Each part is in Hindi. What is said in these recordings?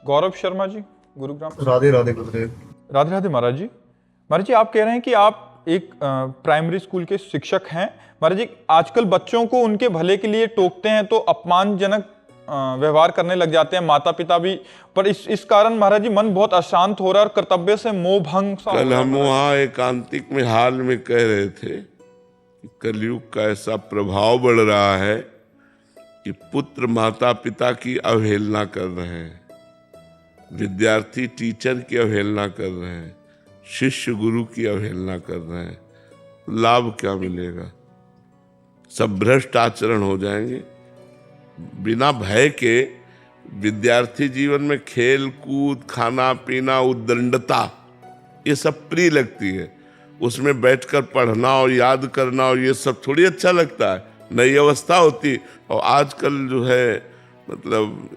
गौरव शर्मा जी, गुरुग्राम। राधे राधे गुरुदेव। राधे राधे महाराज जी। महाराज जी, आप कह रहे हैं कि आप एक प्राइमरी स्कूल के शिक्षक हैं। महाराज जी, आजकल बच्चों को उनके भले के लिए टोकते हैं तो अपमानजनक व्यवहार करने लग जाते हैं, माता पिता भी। पर इस कारण महाराज जी मन बहुत अशांत हो रहा है और कर्तव्य से मोह भंग सा। कल हम वहाँ एकांतिक में हाल में कह रहे थे कि कलयुग का ऐसा प्रभाव बढ़ रहा है कि पुत्र माता पिता की अवहेलना कर रहे हैं, विद्यार्थी टीचर की अवहेलना कर रहे हैं, शिष्य गुरु की अवहेलना कर रहे हैं। लाभ क्या मिलेगा? सब भ्रष्ट आचरण हो जाएंगे। बिना भय के विद्यार्थी जीवन में खेल कूद, खाना पीना, उद्दंडता, ये सब प्रिय लगती है। उसमें बैठकर पढ़ना और याद करना और ये सब थोड़ी अच्छा लगता है, नई अवस्था होती। और आजकल जो है मतलब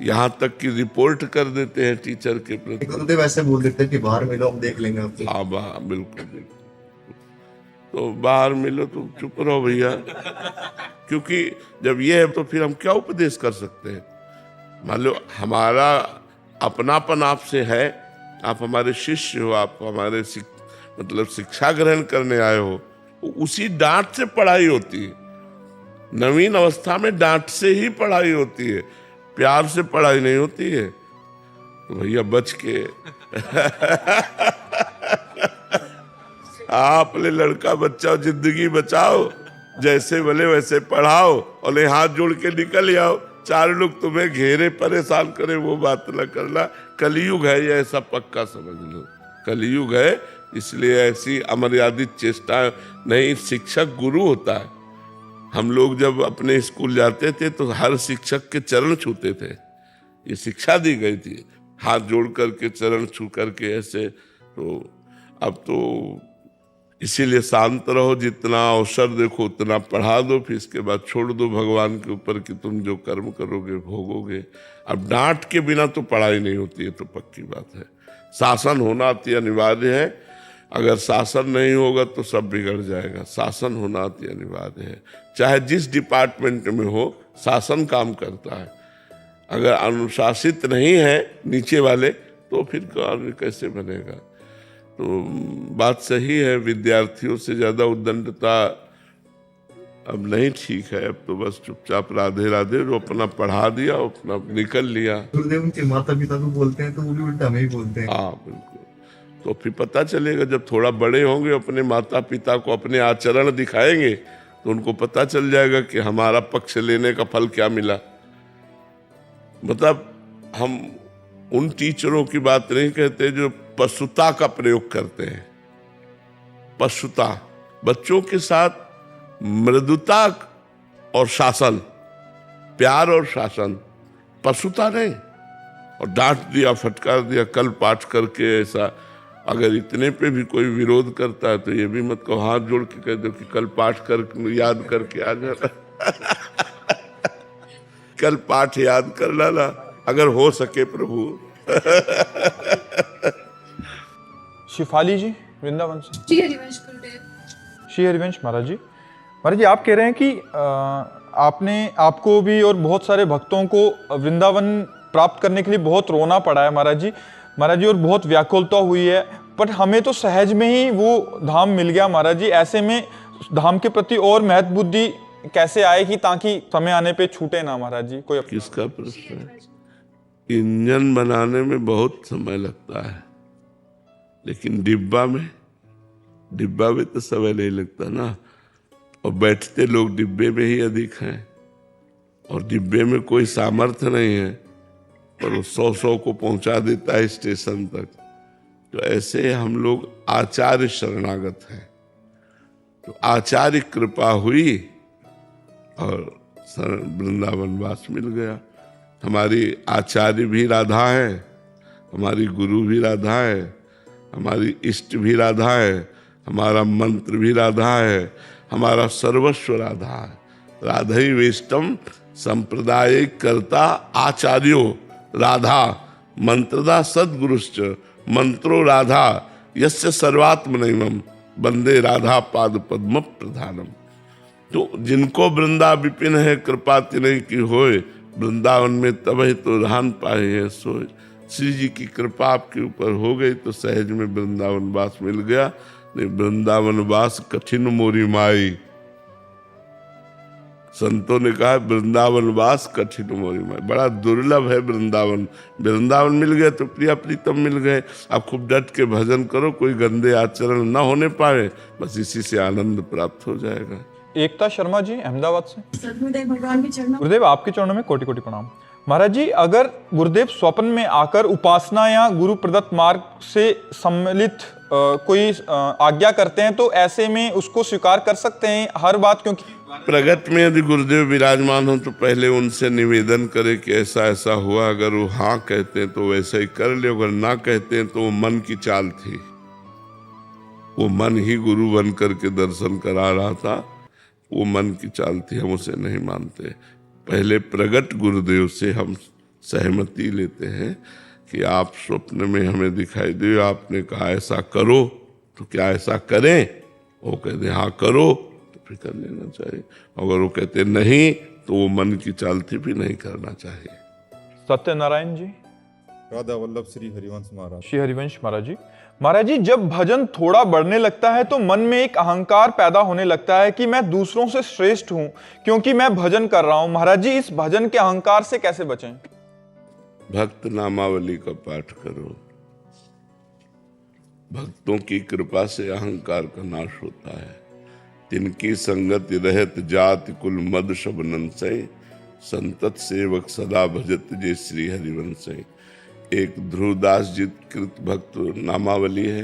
यहाँ तक कि रिपोर्ट कर देते हैं टीचर के प्रति। गुरुदेव ऐसे बोल देते हैं कि बाहर मिलो, हम देख लेंगे आपको। हाँ बाहर, बिल्कुल बिल्कुल। तो बाहर मिलो तो चुप रहो भैया, क्योंकि जब ये है तो फिर हम क्या उपदेश कर सकते हैं? मान लो हमारा अपनापन आपसे है, आप हमारे शिष्य हो, आप हमारे मतलब शिक्षा ग्रहण करने आए हो, उसी डांट से पढ़ाई होती है। नवीन अवस्था में डांट से ही पढ़ाई होती है, प्यार से पढ़ाई नहीं होती है। तो भैया बच के आप ले लड़का बच्चा जिंदगी बचाओ, जैसे बोले वैसे पढ़ाओ और ले हाथ जोड़ के निकल आओ। चार लोग तुम्हें घेरे परेशान करे वो बात न करना। कलयुग है ये, ऐसा पक्का समझ लो। कलयुग है, इसलिए ऐसी अमर्यादित चेष्टा नहीं। शिक्षक गुरु होता है। हम लोग जब अपने स्कूल जाते थे तो हर शिक्षक के चरण छूते थे, ये शिक्षा दी गई थी, हाथ जोड़ करके चरण छू करके ऐसे। तो अब तो इसीलिए शांत रहो, जितना अवसर देखो उतना पढ़ा दो, फिर इसके बाद छोड़ दो भगवान के ऊपर कि तुम जो कर्म करोगे भोगोगे। अब डांट के बिना तो पढ़ाई नहीं होती है, तो पक्की बात है। शासन होना अति अनिवार्य है। अगर शासन नहीं होगा तो सब बिगड़ जाएगा। शासन होना अति अनिवार्य है। चाहे जिस डिपार्टमेंट में हो, शासन काम करता है। अगर अनुशासित नहीं है नीचे वाले तो फिर कार्य कैसे बनेगा? तो बात सही है, विद्यार्थियों से ज्यादा उद्दंडता अब नहीं ठीक है। अब तो बस चुपचाप राधे राधे, जो अपना पढ़ा दिया अपना निकल लिया। गुरुदेव उनके माता पिता को बोलते हैं तो वो भी उल्टा हमें ही बोलते हैं। हाँ बिल्कुल। तो फिर पता चलेगा जब थोड़ा बड़े होंगे, अपने माता पिता को अपने आचरण दिखाएंगे तो उनको पता चल जाएगा कि हमारा पक्ष लेने का फल क्या मिला। मतलब हम उन टीचरों की बात नहीं कहते जो पशुता का प्रयोग करते हैं। पशुता, बच्चों के साथ मृदुता और शासन, प्यार और शासन, पशुता नहीं। और डांट दिया, फटकार दिया, कल पाठ करके ऐसा। अगर इतने पे भी कोई विरोध करता है तो ये भी मत कहो, हाथ जोड़ के कह दो कि कल पाठ कर याद करके आ जाना। कल पाठ याद कर लाना अगर हो सके प्रभु। शिफाली जी, वृंदावन से। श्री हरिवंश गुरुदेव। श्री हरिवंश महाराज जी। महाराज जी, आप कह रहे हैं कि आपको भी और बहुत सारे भक्तों को वृंदावन प्राप्त करने के लिए बहुत रोना पड़ा है महाराज जी। महाराज जी, और बहुत व्याकुलता हुई है, पर हमें तो सहज में ही वो धाम मिल गया महाराज जी। ऐसे में धाम के प्रति और महत्व बुद्धि कैसे आएगी ताकि समय आने पे छूटे ना महाराज जी? कोई किसका प्रश्न है? इंजन बनाने में बहुत समय लगता है, लेकिन डिब्बा में तो समय नहीं लगता ना। और बैठते लोग डिब्बे में ही अधिक हैं, और डिब्बे में कोई सामर्थ्य नहीं है, और वो 100 को पहुंचा देता है स्टेशन तक। तो ऐसे हम लोग आचार्य शरणागत हैं। तो आचार्य कृपा हुई और वृंदावन वास मिल गया। हमारी आचार्य भी राधा है, हमारी गुरु भी राधा है, हमारी इष्ट भी राधा है, हमारा मंत्र भी राधा है, हमारा सर्वस्व राधा है। राधई वेष्टम संप्रदाय कर्ता आचार्यो राधा मंत्रदा सद्गुरुश्च मंत्रो राधा यस्य सर्वात्मनैवम वंदे राधा पाद पद्म प्रधानम। तो जिनको वृंदा विपिन है कृपा तिनहि की होए, वृंदावन में तभी तो रहन पाए हैं सोए। श्री जी की कृपा आपके ऊपर हो गई तो सहज में वृंदावन वास मिल गया। नहीं वृंदावन वास कठिन मोरी माई, संतों ने कहा वृंदावन वास कठिन मोरी माई, बड़ा दुर्लभ है वृंदावन। वृंदावन मिल गए तो प्रिया प्रीतम मिल गए। आप खूब डट के भजन करो, कोई गंदे आचरण ना होने पाए, बस इसी से आनंद प्राप्त हो जाएगा। एकता शर्मा जी अहमदाबाद से। सदगुरुदेव भगवान के चरणों गुरुदेव आपके चरणों में कोटि कोटि प्रणाम। महाराज जी, अगर गुरुदेव स्वप्न में आकर उपासना या गुरु प्रदत्त मार्ग से सम्मिलित कोई आज्ञा करते हैं तो ऐसे में उसको स्वीकार कर सकते हैं हर बात? क्योंकि प्रगट में यदि गुरुदेव विराजमान हो तो पहले उनसे निवेदन करे कि ऐसा ऐसा हुआ। अगर वो हाँ कहते हैं तो वैसे ही कर ले, अगर ना कहते हैं तो वो मन की चाल थी, वो मन ही गुरु बन करके दर्शन करा रहा था, वो मन की चाल थी, हम उसे नहीं मानते। पहले प्रगट गुरुदेव से हम सहमति लेते हैं कि आप स्वप्न में हमें दिखाई दे, आपने कहा ऐसा करो, तो क्या ऐसा करें? वो कहते हाँ करो, तो फिर कर लेना चाहिए। अगर वो कहते नहीं तो वो मन की चाल थी, भी नहीं करना चाहिए। सत्यनारायण जी। राधा वल्लभ श्री हरिवंश महाराज। श्री हरिवंश महाराज जी। महाराज जी, जब भजन थोड़ा बढ़ने लगता है तो मन में एक अहंकार पैदा होने लगता है कि मैं दूसरों से श्रेष्ठ हूं क्योंकि मैं भजन कर रहा हूं। महाराज जी, इस भजन के अहंकार से कैसे बचें? भक्त नामावली का पाठ करो। भक्तों की कृपा से अहंकार का नाश होता है। तिनकी संगति रहत जाति कुल मद शबनन से, संतत सेवक सदा भजत जे श्री हरिवंश। एक ध्रुवदास जी कृत भक्त नामावली है,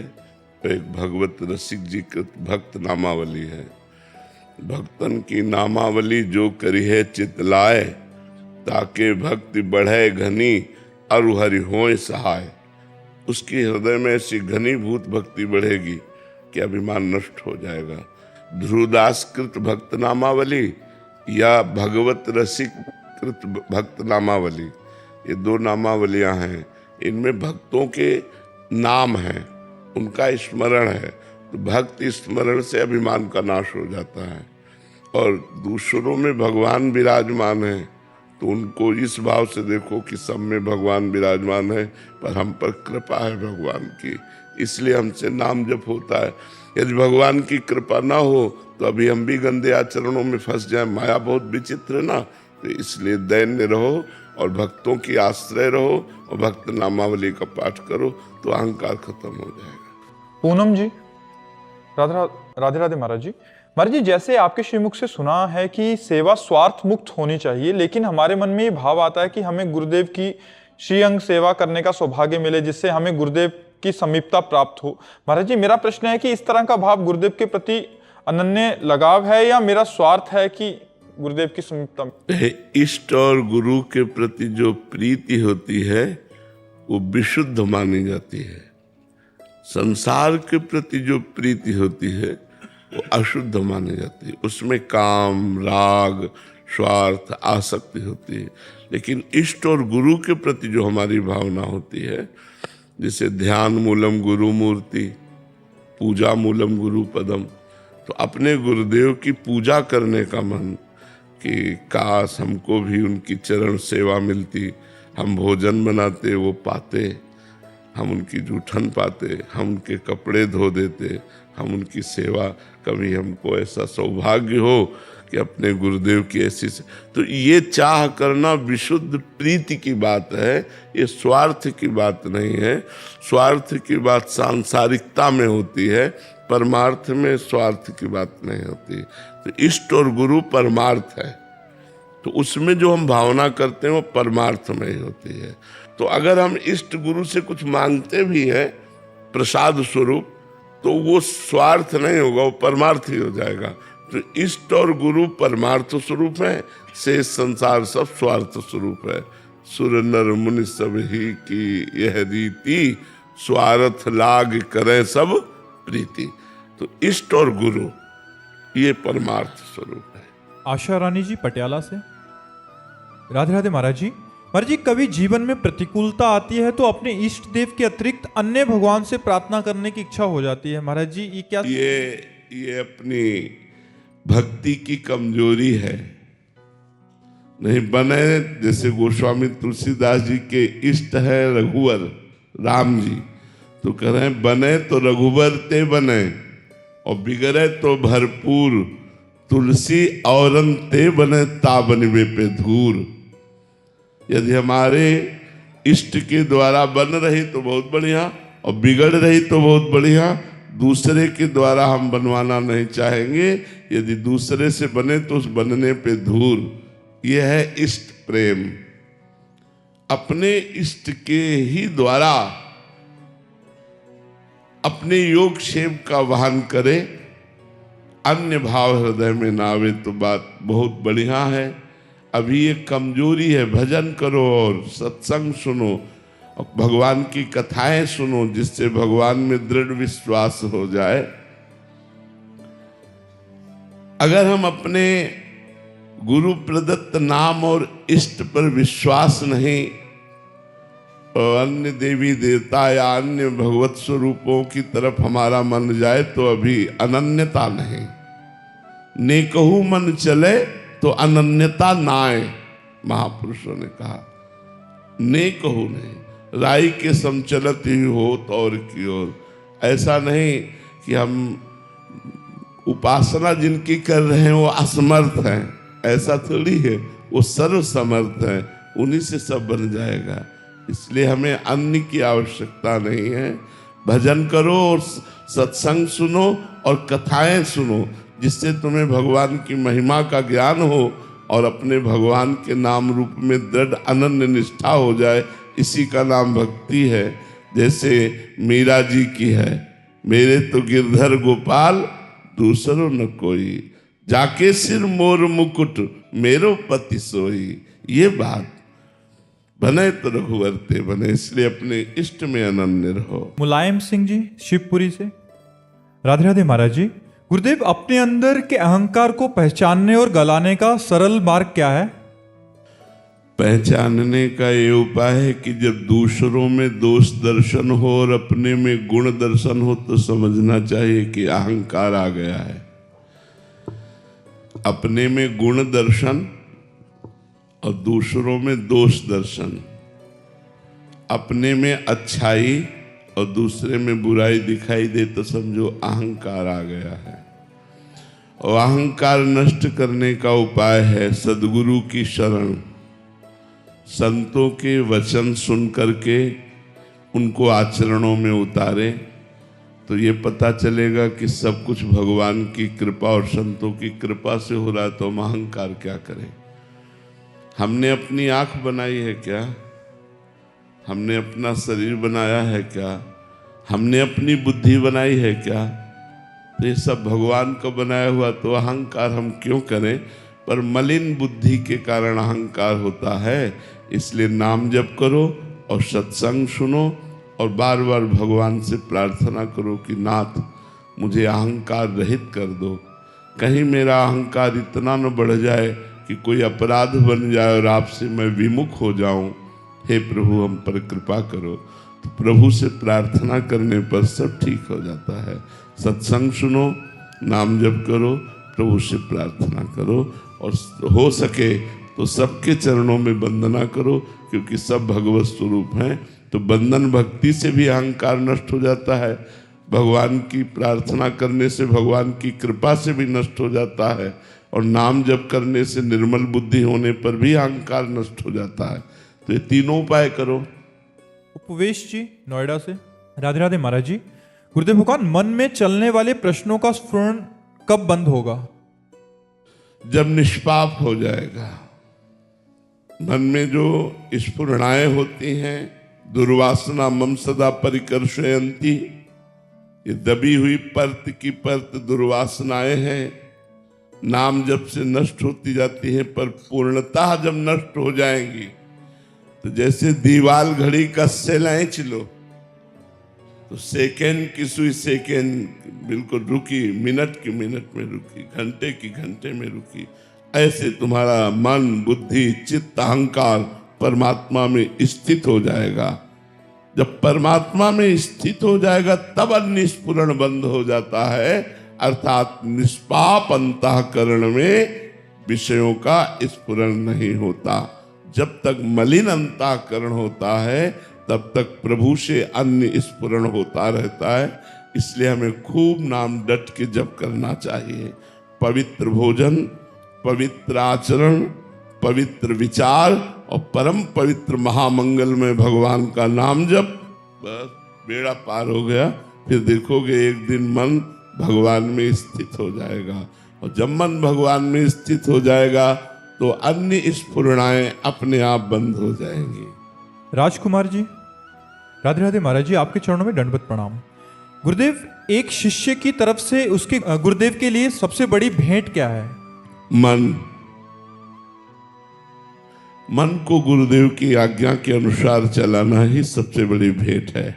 एक भगवत रसिक जी कृत भक्त नामावली है। भक्तन की नामावली जो करी है चितलाए, ताके भक्ति बढ़े घनी अरु हरि होय सहाय। उसकी हृदय में ऐसी घनीभूत भक्ति बढ़ेगी कि अभिमान नष्ट हो जाएगा। ध्रुवदास कृत भक्त नामावली या भगवत रसिक कृत भक्त नामावली, ये दो नामावलियां हैं। इनमें भक्तों के नाम हैं, उनका स्मरण है, तो भक्त स्मरण से अभिमान का नाश हो जाता है। और दूसरों में भगवान विराजमान है तो उनको इस भाव से देखो कि सब में भगवान विराजमान है, पर हम पर कृपा है भगवान की, इसलिए हमसे नाम जप होता है। यदि भगवान की कृपा ना हो तो अभी हम भी गंदे आचरणों में फंस जाएं। माया बहुत विचित्र है ना, तो इसलिए दैन्य रहो और भक्तों की आश्रय रहो और भक्त नामावली का पाठ करो तो अहंकार खत्म हो जाएगा। पूनम जी। राधे राधे महाराज जी। महाराज जी, जैसे आपके श्रीमुख से सुना है कि सेवा स्वार्थ मुक्त होनी चाहिए, लेकिन हमारे मन में ये भाव आता है कि हमें गुरुदेव की श्रीअंग सेवा करने का सौभाग्य मिले जिससे हमें गुरुदेव की समीपता प्राप्त हो। महाराज जी, मेरा प्रश्न है कि इस तरह का भाव गुरुदेव के प्रति अनन्य लगाव है या मेरा स्वार्थ है कि गुरुदेव की समीपता? इष्ट और गुरु के प्रति जो प्रीति होती है वो विशुद्ध मानी जाती है। संसार के प्रति जो प्रीति होती है वो अशुद्ध मानी जाती है। उसमें काम, राग, स्वार्थ, आसक्ति होती है। लेकिन इष्ट और गुरु के प्रति जो हमारी भावना होती है, जैसे ध्यान मूलम गुरु मूर्ति, पूजा मूलम गुरु पदम, तो अपने गुरुदेव की पूजा करने का मन कि काश हमको भी उनकी चरण सेवा मिलती, हम भोजन बनाते वो पाते, हम उनकी जूठन पाते, हम उनके कपड़े धो देते, हम उनकी सेवा, कभी हमको ऐसा सौभाग्य हो कि अपने गुरुदेव की ऐसी तो ये चाह करना विशुद्ध प्रीति की बात है, ये स्वार्थ की बात नहीं है। स्वार्थ की बात सांसारिकता में होती है, परमार्थ में स्वार्थ की बात नहीं होती। तो इष्ट और गुरु परमार्थ है, तो उसमें जो हम भावना करते हैं वो परमार्थ में ही होती है। तो अगर हम इष्ट गुरु से कुछ मांगते भी हैं प्रसाद स्वरूप, तो वो स्वार्थ नहीं होगा, वो परमार्थ ही हो जाएगा। तो इष्ट और गुरु परमार्थ स्वरूप है, से संसार सब स्वार्थ स्वरूप है। सुर नर मुनि सब ही की यह रीति, स्वार्थ लाग करें सब प्रीति। तो इष्ट और गुरु ये परमार्थ स्वरूप है। आशा रानी जी पटियाला से। राधे राधे महाराज जी। महाराज जी, कभी जीवन में प्रतिकूलता आती है तो अपने इष्ट देव के अतिरिक्त अन्य भगवान से प्रार्थना करने की इच्छा हो जाती है। महाराज जी, ये क्या? ये अपनी भक्ति की कमजोरी है। नहीं बने। जैसे गोस्वामी तुलसीदास जी के इष्ट है रघुवर राम जी, तो कह रहे हैं बने तो रघुवर ते बने और बिगड़े तो भरपूर, तुलसी औरन ते बने ता बनवे पे धूर। यदि हमारे इष्ट के द्वारा बन रही तो बहुत बढ़िया, और बिगड़ रही तो बहुत बढ़िया। दूसरे के द्वारा हम बनवाना नहीं चाहेंगे। यदि दूसरे से बने तो उस बनने पे धूर। यह है इष्ट प्रेम। अपने इष्ट के ही द्वारा अपने योग क्षेम का वहन करे, अन्य भाव हृदय में ना आवे तो बात बहुत बढ़िया है। अभी ये कमजोरी है। भजन करो और सत्संग सुनो और भगवान की कथाएं सुनो, जिससे भगवान में दृढ़ विश्वास हो जाए। अगर हम अपने गुरु प्रदत्त नाम और इष्ट पर विश्वास नहीं और अन्य देवी देवता या अन्य भगवत स्वरूपों की तरफ हमारा मन जाए तो अभी अनन्यता नहीं। नेकहु मन चले तो अनन्यता नाए, महापुरुषों ने कहा। नेकहु नहीं, राई के समचलत ही हो तो और की ओर। ऐसा नहीं कि हम उपासना जिनकी कर रहे हैं वो असमर्थ हैं, ऐसा थोड़ी है। वो सर्व समर्थ हैं, उन्हीं से सब बन जाएगा। इसलिए हमें अन्य की आवश्यकता नहीं है। भजन करो और सत्संग सुनो और कथाएं सुनो, जिससे तुम्हें भगवान की महिमा का ज्ञान हो और अपने भगवान के नाम रूप में दृढ़ अनन्य निष्ठा हो जाए। इसी का नाम भक्ति है। जैसे मीरा जी की है, मेरे तो गिरधर गोपाल दूसरो न कोई, जाके सिर मोर मुकुट मेरो पति सोई। ये बात बने तो रघुवर ते बने। इसलिए अपने इष्ट में अनन्य रहो। मुलायम सिंह जी शिवपुरी से। राधे राधे महाराज जी। गुरुदेव, अपने अंदर के अहंकार को पहचानने और गलाने का सरल मार्ग क्या है? पहचानने का ये उपाय है कि जब दूसरों में दोष दर्शन हो और अपने में गुण दर्शन हो तो समझना चाहिए कि अहंकार आ गया है। अपने में गुण दर्शन और दूसरों में दोष दर्शन, अपने में अच्छाई और दूसरे में बुराई दिखाई दे तो समझो अहंकार आ गया है। और अहंकार नष्ट करने का उपाय है सद्गुरु की शरण, संतों के वचन सुन करके उनको आचरणों में उतारे तो ये पता चलेगा कि सब कुछ भगवान की कृपा और संतों की कृपा से हो रहा है। तो हम अहंकार क्या करें? हमने अपनी आंख बनाई है क्या? हमने अपना शरीर बनाया है क्या? हमने अपनी बुद्धि बनाई है क्या? तो ये सब भगवान का बनाया हुआ, तो अहंकार हम क्यों करें? पर मलिन बुद्धि के कारण अहंकार होता है। इसलिए नाम जप करो और सत्संग सुनो और बार बार भगवान से प्रार्थना करो कि नाथ मुझे अहंकार रहित कर दो। कहीं मेरा अहंकार इतना न बढ़ जाए कि कोई अपराध बन जाए और आपसे मैं विमुख हो जाऊं। हे प्रभु हम पर कृपा करो। तो प्रभु से प्रार्थना करने पर सब ठीक हो जाता है। सत्संग सुनो, नाम जप करो, प्रभु से प्रार्थना करो और हो सके तो सबके चरणों में वंदना करो, क्योंकि सब भगवत स्वरूप हैं। तो बंधन भक्ति से भी अहंकार नष्ट हो जाता है, भगवान की प्रार्थना करने से भगवान की कृपा से भी नष्ट हो जाता है, और नाम जप करने से निर्मल बुद्धि होने पर भी अहंकार नष्ट हो जाता है। तो ये तीनों उपाय करो। उपवेश जी नोएडा से। राधे राधे महाराज जी। गुरुदेव भगवान, मन में चलने वाले प्रश्नों का स्फुरण कब बंद होगा? जब निष्पाप हो जाएगा। मन में जो स्फुरणाएं होती हैं, दुर्वासना मम सदा परिकर्षयन्ति, ये दबी हुई परत की परत दुर्वासनाएं हैं, नाम जब से नष्ट होती जाती हैं, पर पूर्णतः जब नष्ट हो जाएंगी तो जैसे दीवाल घड़ी कस्से लाइच लो तो सेकेंड की सुई सेकेंड बिल्कुल रुकी, मिनट की मिनट में रुकी, घंटे की घंटे में रुकी। ऐसे तुम्हारा मन बुद्धि चित्त अहंकार परमात्मा में स्थित हो जाएगा। जब परमात्मा में स्थित हो जाएगा तब अन्य स्फुरण बंद हो जाता है, अर्थात निष्पाप अंतःकरण में विषयों का स्फुरण नहीं होता। जब तक मलिन अंतःकरण होता है तब तक प्रभु से अन्य स्फुरण होता रहता है। इसलिए हमें खूब नाम डट के जप करना चाहिए। पवित्र भोजन, पवित्र आचरण, पवित्र विचार और परम पवित्र महामंगल में भगवान का नाम जप, बस बेड़ा पार हो गया। फिर देखोगे एक दिन मन भगवान में स्थित हो जाएगा, और जब मन भगवान में स्थित हो जाएगा तो अन्य स्फुरणाएं अपने आप बंद हो जाएंगी। राजकुमार जी, राधे राधे महाराज जी, आपके चरणों में दंडवत प्रणाम। गुरुदेव, एक शिष्य की तरफ से उसके गुरुदेव के लिए सबसे बड़ी भेंट क्या है? मन को गुरुदेव की आज्ञा के अनुसार चलाना ही सबसे बड़ी भेंट है।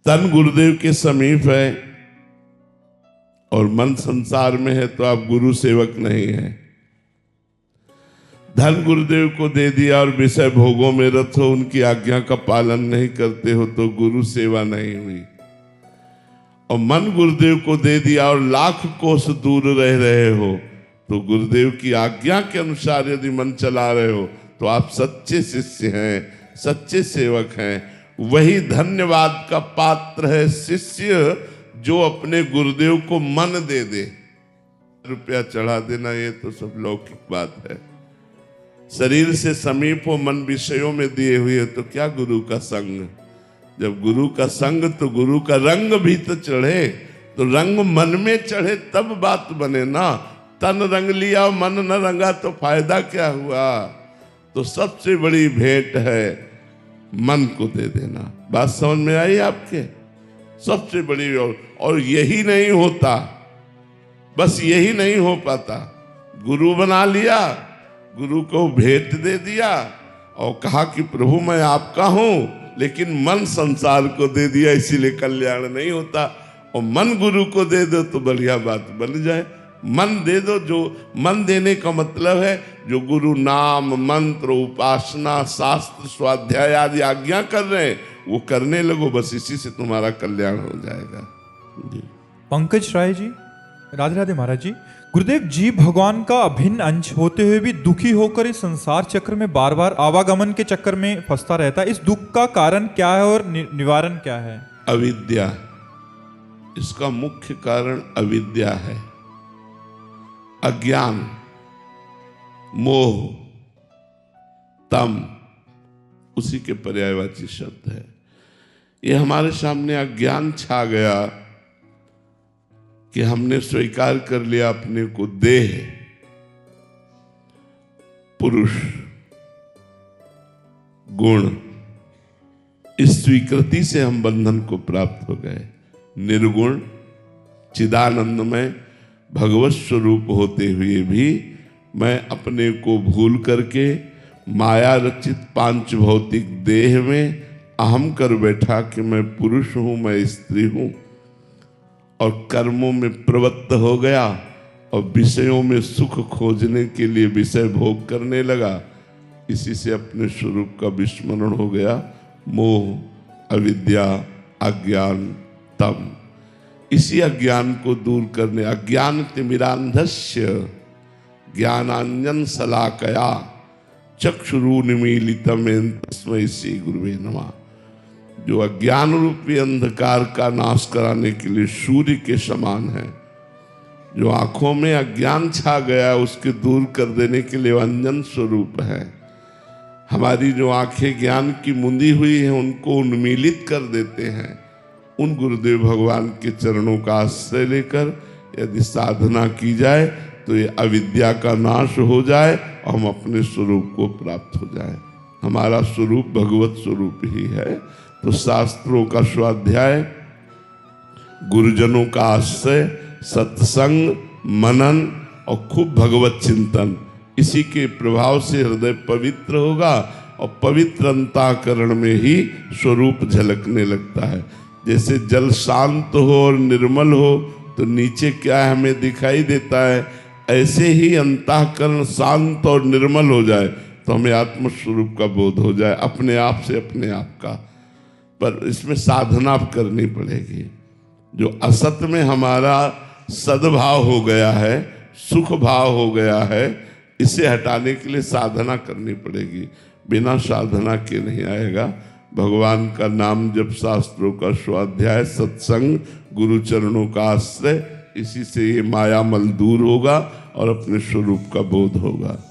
तन गुरुदेव के समीप है और मन संसार में है तो आप गुरु सेवक नहीं है। धन गुरुदेव को दे दिया और विषय भोगों में रत हो, उनकी आज्ञा का पालन नहीं करते हो तो गुरु सेवा नहीं हुई। और मन गुरुदेव को दे दिया और लाख कोस दूर रह रहे हो तो गुरुदेव की आज्ञा के अनुसार यदि मन चला रहे हो तो आप सच्चे शिष्य हैं, सच्चे सेवक हैं। वही धन्यवाद का पात्र है शिष्य जो अपने गुरुदेव को मन दे दे। रुपया चढ़ा देना ये तो सब लौकिक बात है। शरीर से समीप हो, मन विषयों में दिए हुए तो क्या गुरु का संग। जब गुरु का संग तो गुरु का रंग भी तो चढ़े, तो रंग मन में चढ़े तब बात बने ना। तन रंग लिया मन न रंगा तो फायदा क्या हुआ। तो सबसे बड़ी भेंट है मन को दे देना। बात समझ में आई आपके? सबसे बड़ी। और यही नहीं होता, बस यही नहीं हो पाता। गुरु बना लिया, गुरु को भेंट दे दिया और कहा कि प्रभु मैं आपका हूं, लेकिन मन संसार को दे दिया, इसीलिए कल्याण नहीं होता। और मन गुरु को दे दो तो बढ़िया बात बन जाए। मन दे दो, जो मन देने का मतलब है जो गुरु नाम मंत्र उपासना शास्त्र स्वाध्याय आदि आज्ञा कर रहे हैं वो करने लगो, बस इसी से तुम्हारा कल्याण हो जाएगा। जी। पंकज राय जी, राधे राधे महाराज जी। गुरुदेव, जीव भगवान का अभिन्न अंश होते हुए भी दुखी होकर इस संसार चक्र में बार बार आवागमन के चक्कर में फंसता रहता है। इस दुख का कारण क्या है और निवारण क्या है? अविद्या। इसका मुख्य कारण अविद्या है। अज्ञान, मोह, तम उसी के पर्यायवाची शब्द है। ये हमारे सामने अज्ञान छा गया कि हमने स्वीकार कर लिया अपने को देह, पुरुष, गुण। इस स्वीकृति से हम बंधन को प्राप्त हो गए। निर्गुण चिदानंदमय भगवत स्वरूप होते हुए भी मैं अपने को भूल करके माया रचित पांच भौतिक देह में अहम कर बैठा कि मैं पुरुष हूं, मैं स्त्री हूं, और कर्मों में प्रवृत्त हो गया और विषयों में सुख खोजने के लिए विषय भोग करने लगा। इसी से अपने स्वरूप का विस्मरण हो गया। मोह, अविद्या, अज्ञान, तम। इसी अज्ञान को दूर करने, अज्ञान तिमिरांधस्य ज्ञानांजन शलाकया चक्षुरुन्मीलितम तस्मै श्री गुरुवे नमः। जो अज्ञान रूपी अंधकार का नाश कराने के लिए सूर्य के समान है। जो आंखों में अज्ञान छा गया उसके दूर कर देने के लिए अंजन स्वरूप है। हमारी जो आंखें ज्ञान की मुंदी हुई हैं उनको उन्मीलित कर देते हैं। उन गुरुदेव भगवान के चरणों का आश्रय लेकर यदि साधना की जाए तो ये अविद्या का नाश हो जाए और हम अपने स्वरूप को प्राप्त हो जाए। हमारा स्वरूप भगवत स्वरूप ही है। तो शास्त्रों का स्वाध्याय, गुरुजनों का आश्रय, सत्संग, मनन और खूब भगवत चिंतन, इसी के प्रभाव से हृदय पवित्र होगा और पवित्र अंतःकरण में ही स्वरूप झलकने लगता है। जैसे जल शांत हो और निर्मल हो तो नीचे क्या हमें दिखाई देता है, ऐसे ही अंतःकरण शांत और निर्मल हो जाए तो हमें आत्मस्वरूप का बोध हो जाए, अपने आप से अपने आप का। पर इसमें साधना करनी पड़ेगी। जो असत में हमारा सद्भाव हो गया है, सुख भाव हो गया है, इसे हटाने के लिए साधना करनी पड़ेगी। बिना साधना के नहीं आएगा। भगवान का नाम जप, शास्त्रों का स्वाध्याय, सत्संग, गुरु चरणों का आश्रय, इसी से ये माया मल दूर होगा और अपने स्वरूप का बोध होगा।